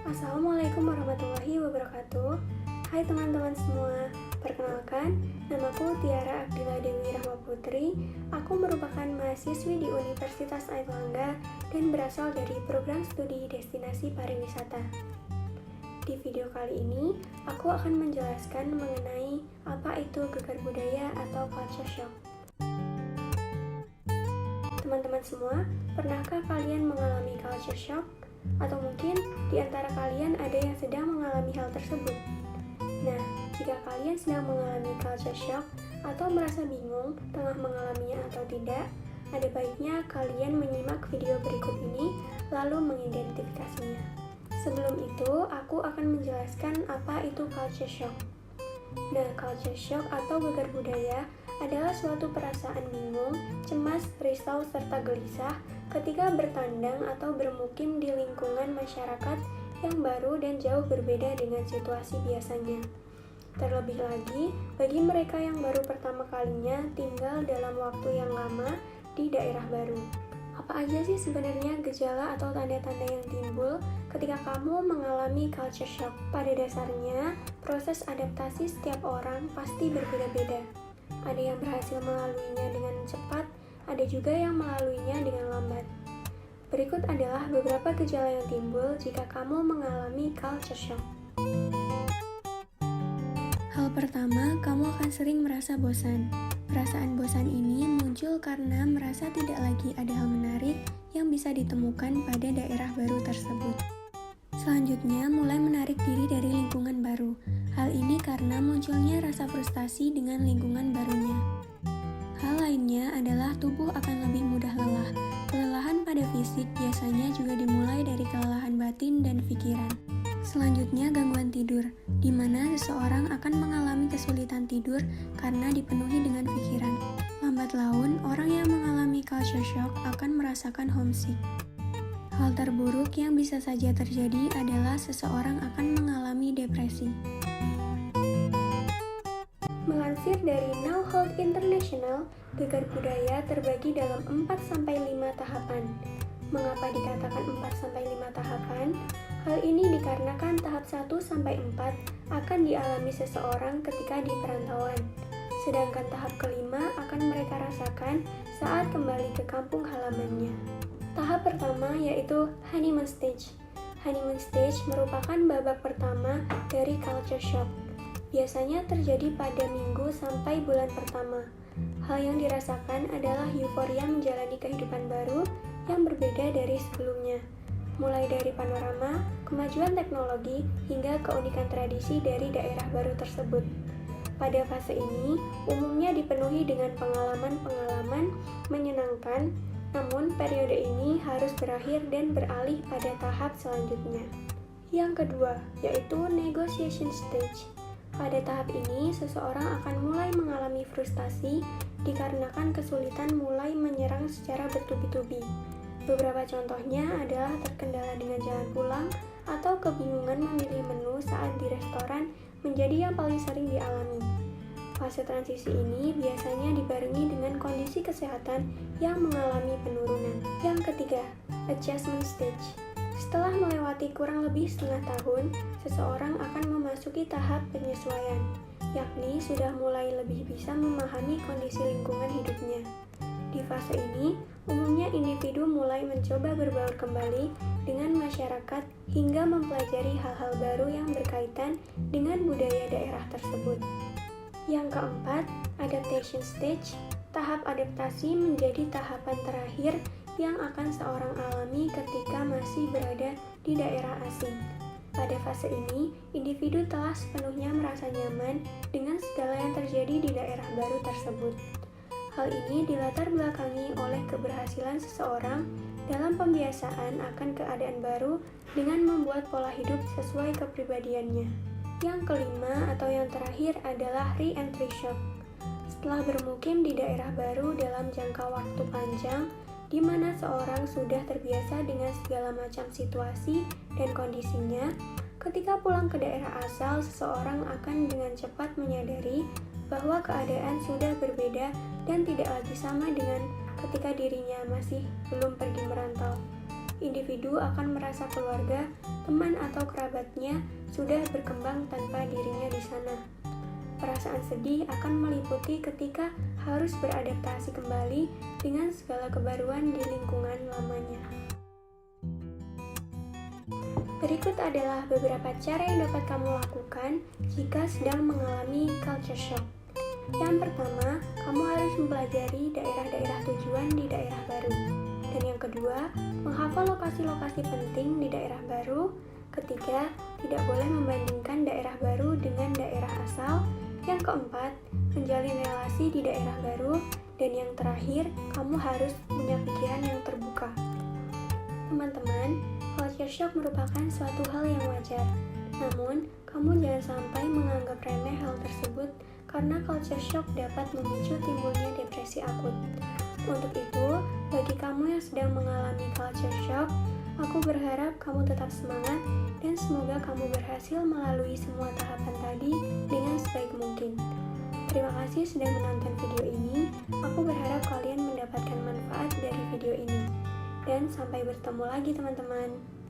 Assalamualaikum warahmatullahi wabarakatuh. Hai teman-teman semua, perkenalkan, namaku Tiara Akdila Dewi Rahmaputri. Aku merupakan mahasiswi di Universitas Airlangga dan berasal dari program studi Destinasi Pariwisata. Di video kali ini, aku akan menjelaskan mengenai apa itu gegar budaya atau culture shock. Teman-teman semua, pernahkah kalian mengalami culture shock? Atau mungkin di antara kalian ada yang sedang mengalami hal tersebut. Nah, jika kalian sedang mengalami culture shock atau merasa bingung tengah mengalaminya atau tidak, ada baiknya kalian menyimak video berikut ini lalu mengidentifikasinya. Sebelum itu, aku akan menjelaskan apa itu culture shock. Nah, culture shock atau gegar budaya adalah suatu perasaan bingung, cemas, risau, serta gelisah ketika bertandang atau bermukim di lingkungan masyarakat yang baru dan jauh berbeda dengan situasi biasanya. Terlebih lagi, bagi mereka yang baru pertama kalinya tinggal dalam waktu yang lama di daerah baru. Apa aja sih sebenarnya gejala atau tanda-tanda yang timbul ketika kamu mengalami culture shock? Pada dasarnya, proses adaptasi setiap orang pasti berbeda-beda. Ada yang berhasil melaluinya dengan cepat, ada juga yang melaluinya dengan lambat. Berikut adalah beberapa gejala yang timbul jika kamu mengalami culture shock. Hal pertama, kamu akan sering merasa bosan. Perasaan bosan ini muncul karena merasa tidak lagi ada hal menarik yang bisa ditemukan pada daerah baru tersebut. Selanjutnya, mulai menarik diri dari lingkungan baru. Hal ini karena munculnya rasa frustasi dengan lingkungan barunya. Hal lainnya adalah tubuh akan lebih mudah lelah. Kelelahan pada fisik biasanya juga dimulai dari kelelahan batin dan pikiran. Selanjutnya, gangguan tidur, di mana seseorang akan mengalami kesulitan tidur karena dipenuhi dengan pikiran. Lambat laun, orang yang mengalami culture shock akan merasakan homesick. Hal terburuk yang bisa saja terjadi adalah seseorang akan mengalami depresi. Melansir dari Now Health International, gegar budaya terbagi dalam 4-5 tahapan. Mengapa dikatakan 4-5 tahapan? Hal ini dikarenakan tahap 1-4 akan dialami seseorang ketika di perantauan. Sedangkan tahap kelima akan mereka rasakan saat kembali ke kampung halamannya. Tahap pertama yaitu honeymoon stage. Honeymoon stage merupakan babak pertama dari culture shock. Biasanya terjadi pada minggu sampai bulan pertama. Hal yang dirasakan adalah euforia menjalani kehidupan baru yang berbeda dari sebelumnya. Mulai dari panorama, kemajuan teknologi, hingga keunikan tradisi dari daerah baru tersebut. Pada fase ini, umumnya dipenuhi dengan pengalaman-pengalaman menyenangkan, namun periode ini harus berakhir dan beralih pada tahap selanjutnya. Yang kedua, yaitu negotiation stage. Pada tahap ini, seseorang akan mulai mengalami frustasi dikarenakan kesulitan mulai menyerang secara bertubi-tubi. Beberapa contohnya adalah terkendala dengan jalan pulang atau kebingungan memilih menu saat di restoran menjadi yang paling sering dialami. Fase transisi ini biasanya dibarengi dengan kondisi kesehatan yang mengalami penurunan. Yang ketiga, adjustment stage. Setelah melewati kurang lebih setengah tahun, seseorang akan memasuki tahap penyesuaian, yakni sudah mulai lebih bisa memahami kondisi lingkungan hidupnya. Di fase ini, umumnya individu mulai mencoba berbaur kembali dengan masyarakat hingga mempelajari hal-hal baru yang berkaitan dengan budaya daerah tersebut. Yang keempat, adaptation stage. Tahap adaptasi menjadi tahapan terakhir yang akan seorang alami ketika masih berada di daerah asing. Pada fase ini, individu telah sepenuhnya merasa nyaman dengan segala yang terjadi di daerah baru tersebut. Hal ini dilatar belakangi oleh keberhasilan seseorang dalam pembiasaan akan keadaan baru dengan membuat pola hidup sesuai kepribadiannya. Yang kelima atau yang terakhir adalah re-entry shock. Setelah bermukim di daerah baru dalam jangka waktu panjang, di mana seorang sudah terbiasa dengan segala macam situasi dan kondisinya, ketika pulang ke daerah asal, seseorang akan dengan cepat menyadari bahwa keadaan sudah berbeda dan tidak lagi sama dengan ketika dirinya masih belum pergi merantau. individu akan merasa keluarga, teman atau kerabatnya sudah berkembang tanpa dirinya di sana. Perasaan sedih akan meliputi ketika harus beradaptasi kembali dengan segala kebaruan di lingkungan lamanya. Berikut adalah beberapa cara yang dapat kamu lakukan jika sedang mengalami culture shock. Yang pertama, kamu harus mempelajari daerah-daerah tujuan di daerah baru. Dan yang kedua, menghafal lokasi-lokasi penting di daerah baru. Ketiga, tidak boleh membandingkan daerah baru dengan daerah asal. Yang keempat, menjalin relasi di daerah baru. Dan yang terakhir, kamu harus punya pikiran yang terbuka. Teman-teman, culture shock merupakan suatu hal yang wajar. Namun, kamu jangan sampai menganggap remeh hal tersebut karena culture shock dapat memicu timbulnya depresi akut. Untuk itu, bagi kamu yang sedang mengalami culture shock, aku berharap kamu tetap semangat dan semoga kamu berhasil melalui semua tahapan tadi dengan sebaik mungkin. Terima kasih sudah menonton video ini. Aku berharap kalian mendapatkan manfaat dari video ini. Dan sampai bertemu lagi teman-teman.